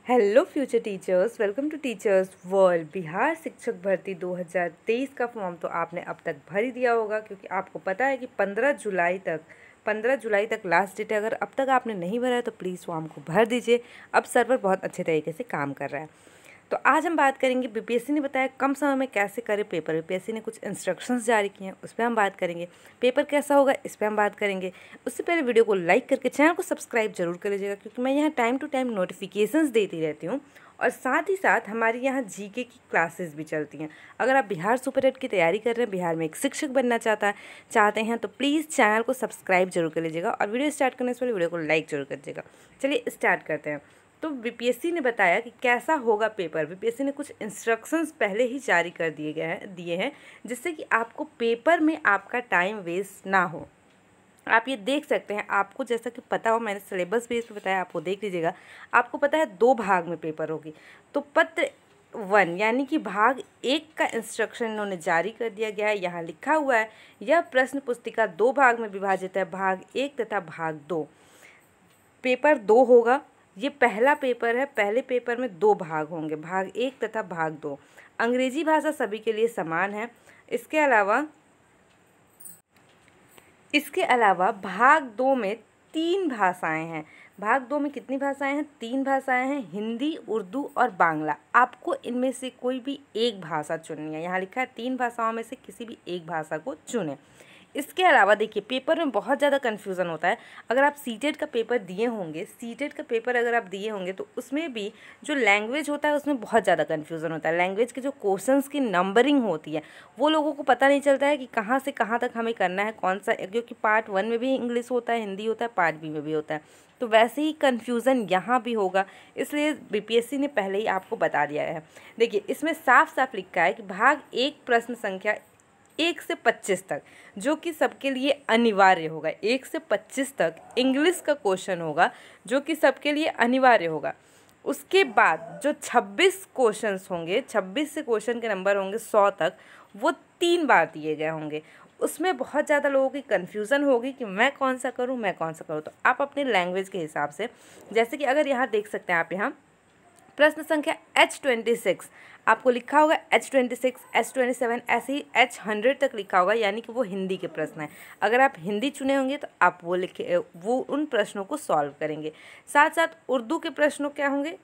Hello future teachers, welcome to teachers world. Bihar शिक्षक भर्ती 2023 का फॉर्म तो आपने अब तक भर ही दिया होगा, क्योंकि आपको पता है कि 15 जुलाई तक लास्ट डेट है। अगर अब तक आपने नहीं भरा है तो प्लीज़ फॉर्म को भर दीजिए। अब सर्वर बहुत अच्छे तरीके से काम कर रहा है। तो आज हम बात करेंगे, बीपीएससी ने बताया कम समय में कैसे करें पेपर। बीपीएससी ने कुछ इंस्ट्रक्शंस जारी किए हैं, उस पर हम बात करेंगे। पेपर कैसा होगा, इस पर हम बात करेंगे। उससे पहले वीडियो को लाइक करके चैनल को सब्सक्राइब जरूर कर लीजिएगा, क्योंकि मैं यहाँ टाइम टू टाइम नोटिफिकेशंस देती रहती हूँ। और साथ ही साथ हमारी यहाँ जीके की क्लासेस भी चलती हैं। अगर आप बिहार सुपर 8 की तैयारी कर रहे हैं, बिहार में एक शिक्षक बनना चाहते हैं तो प्लीज़ चैनल को सब्सक्राइब जरूर कर लीजिएगा। और वीडियो स्टार्ट करने से पहले वीडियो को लाइक जरूर कर दीजिएगा। चलिए स्टार्ट करते हैं। तो बीपीएससी ने बताया कि कैसा होगा पेपर। बीपीएससी ने कुछ इंस्ट्रक्शंस पहले ही जारी कर दिए हैं जिससे कि आपको पेपर में आपका टाइम वेस्ट ना हो। आप ये देख सकते हैं, आपको जैसा कि पता हो, मैंने सिलेबस बेस पे बताया, आपको देख लीजिएगा। आपको पता है 2 भाग में पेपर होगी। तो पत्र 1 यानी कि भाग 1 का इंस्ट्रक्शन इन्होंने जारी कर दिया गया है। यहाँ लिखा हुआ है, यह प्रश्न पुस्तिका 2 भाग में विभाजित है, भाग 1 तथा भाग 2। पेपर 2 होगा। ये पहला पेपर है। पहले पेपर में 2 भाग होंगे, भाग 1 तथा भाग 2। अंग्रेजी भाषा सभी के लिए समान है। इसके अलावा भाग 2 में 3 भाषाएं हैं। भाग 2 में कितनी भाषाएं हैं? 3 भाषाएं हैं, हिंदी, उर्दू और बांग्ला। आपको इनमें से कोई भी एक भाषा चुननी है। यहाँ लिखा है 3 भाषाओं में से किसी भी एक भाषा को चुनें। इसके अलावा देखिए, पेपर में बहुत ज़्यादा कन्फ्यूज़न होता है। अगर आप सीटेट का पेपर दिए होंगे, अगर आप दिए होंगे तो उसमें भी जो लैंग्वेज होता है उसमें बहुत ज़्यादा कन्फ्यूज़न होता है। लैंग्वेज के जो क्वेश्चंस की नंबरिंग होती है वो लोगों को पता नहीं चलता है कि कहाँ से कहाँ तक हमें करना है, कौन सा, क्योंकि पार्ट 1 में भी इंग्लिश होता है, हिंदी होता है, पार्ट बी में भी होता है। तो वैसे ही कन्फ्यूज़न यहाँ भी होगा, इसलिए बीपीएससी ने पहले ही आपको बता दिया है। देखिए, इसमें साफ साफ लिखा है कि भाग 1 प्रश्न संख्या 1 से 25 तक, जो कि सबके लिए अनिवार्य होगा। 1 से 25 तक इंग्लिश का क्वेश्चन होगा, जो कि सबके लिए अनिवार्य होगा। उसके बाद जो 26 क्वेश्चंस होंगे, 26 से क्वेश्चन के नंबर होंगे 100 तक, वो 3 बार दिए गए होंगे। उसमें बहुत ज़्यादा लोगों की कन्फ्यूज़न होगी कि मैं कौन सा करूँ। तो आप अपने लैंग्वेज के हिसाब से, जैसे कि अगर यहाँ देख सकते हैं आप, यहाँ प्रश्न संख्या H26 आपको लिखा होगा, H26, H27, ऐसे ही H100 तक लिखा होगा, यानी कि वो हिंदी के प्रश्न हैं। अगर आप हिंदी चुने होंगे तो आप वो उन प्रश्नों को सॉल्व करेंगे। साथ साथ उर्दू के प्रश्नों क्या होंगे,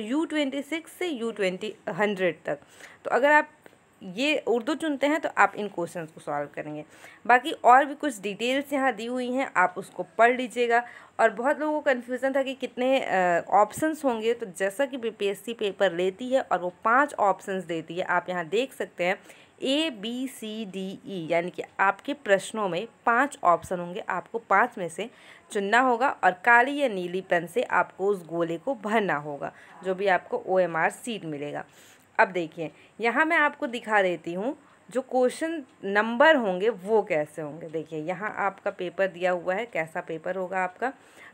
U26 से U100 तक। तो अगर आप ये उर्दू चुनते हैं तो आप इन क्वेश्चंस को सॉल्व करेंगे। बाकी और भी कुछ डिटेल्स यहाँ दी हुई हैं, आप उसको पढ़ लीजिएगा। और बहुत लोगों को कन्फ्यूज़न था कि कितने ऑप्शंस होंगे। तो जैसा कि बीपीएससी पेपर लेती है और वो 5 ऑप्शंस देती है, आप यहाँ देख सकते हैं ABCDE, यानी कि आपके प्रश्नों में 5 ऑप्शन होंगे। आपको 5 में से चुनना होगा और काली या नीली पेन से आपको उस गोले को भरना होगा, जो भी आपको OMR सीट मिलेगा। अब देखिए, यहाँ मैं आपको दिखा देती हूँ जो क्वेश्चन नंबर होंगे वो कैसे होंगे। देखिए, यहाँ आपका पेपर दिया हुआ है, कैसा पेपर होगा आपका।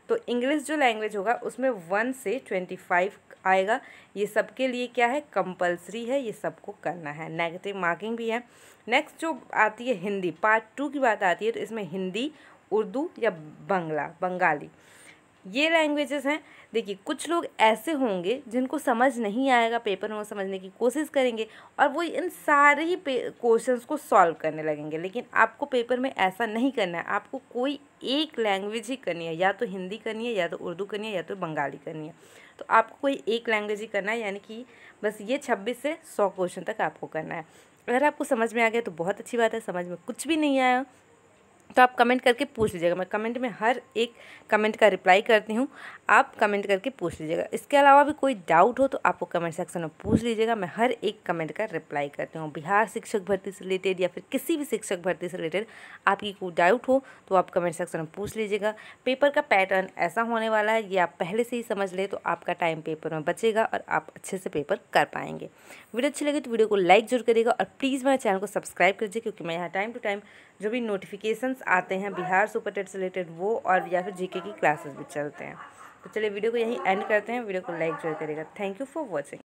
तो इंग्लिश जो लैंग्वेज होगा उसमें 1 से 25 आएगा। ये सबके लिए क्या है, कंपलसरी है, ये सबको करना है, नेगेटिव मार्किंग भी है। नेक्स्ट जो आती है हिंदी, पार्ट 2 की बात आती है, तो इसमें हिंदी, उर्दू या बंगाली, ये लैंग्वेजेस हैं। देखिए, कुछ लोग ऐसे होंगे जिनको समझ नहीं आएगा, पेपर में वो समझने की कोशिश करेंगे और वो इन सारे ही क्वेश्चंस को सॉल्व करने लगेंगे। लेकिन आपको पेपर में ऐसा नहीं करना है। आपको कोई एक लैंग्वेज ही करनी है, या तो हिंदी करनी है, या तो उर्दू करनी है, या तो बंगाली करनी है। तो आपको कोई एक लैंग्वेज ही करना है, यानी कि बस ये 26 से 100 क्वेश्चन तक आपको करना है। अगर आपको समझ में आ गया तो बहुत अच्छी बात है। समझ में कुछ भी नहीं आया तो आप कमेंट करके पूछ लीजिएगा। मैं कमेंट में हर एक कमेंट का रिप्लाई करती हूँ, आप कमेंट करके पूछ लीजिएगा। इसके अलावा भी कोई डाउट हो तो आपको कमेंट सेक्शन में पूछ लीजिएगा। मैं हर एक कमेंट का रिप्लाई करती हूँ। बिहार शिक्षक भर्ती से रिलेटेड या फिर किसी भी शिक्षक भर्ती से रिलेटेड आपकी कोई डाउट हो तो आप कमेंट सेक्शन में पूछ लीजिएगा। पेपर का पैटर्न ऐसा होने वाला है, ये आप पहले से ही समझ ले तो आपका टाइम पेपर में बचेगा और आप अच्छे से पेपर कर पाएंगे। वीडियो अच्छी लगी तो वीडियो को लाइक जरूर करिएगा और प्लीज़ मेरे चैनल को सब्सक्राइब कर दीजिए, क्योंकि मैं यहाँ टाइम टू टाइम जो भी नोटिफिकेशंस आते हैं बिहार सुपर 8 से रिलेटेड वो और या फिर जीके की क्लासेस भी चलते हैं। तो चलिए वीडियो को यहीं एंड करते हैं। वीडियो को लाइक जरूर करिएगा। Thank you for watching.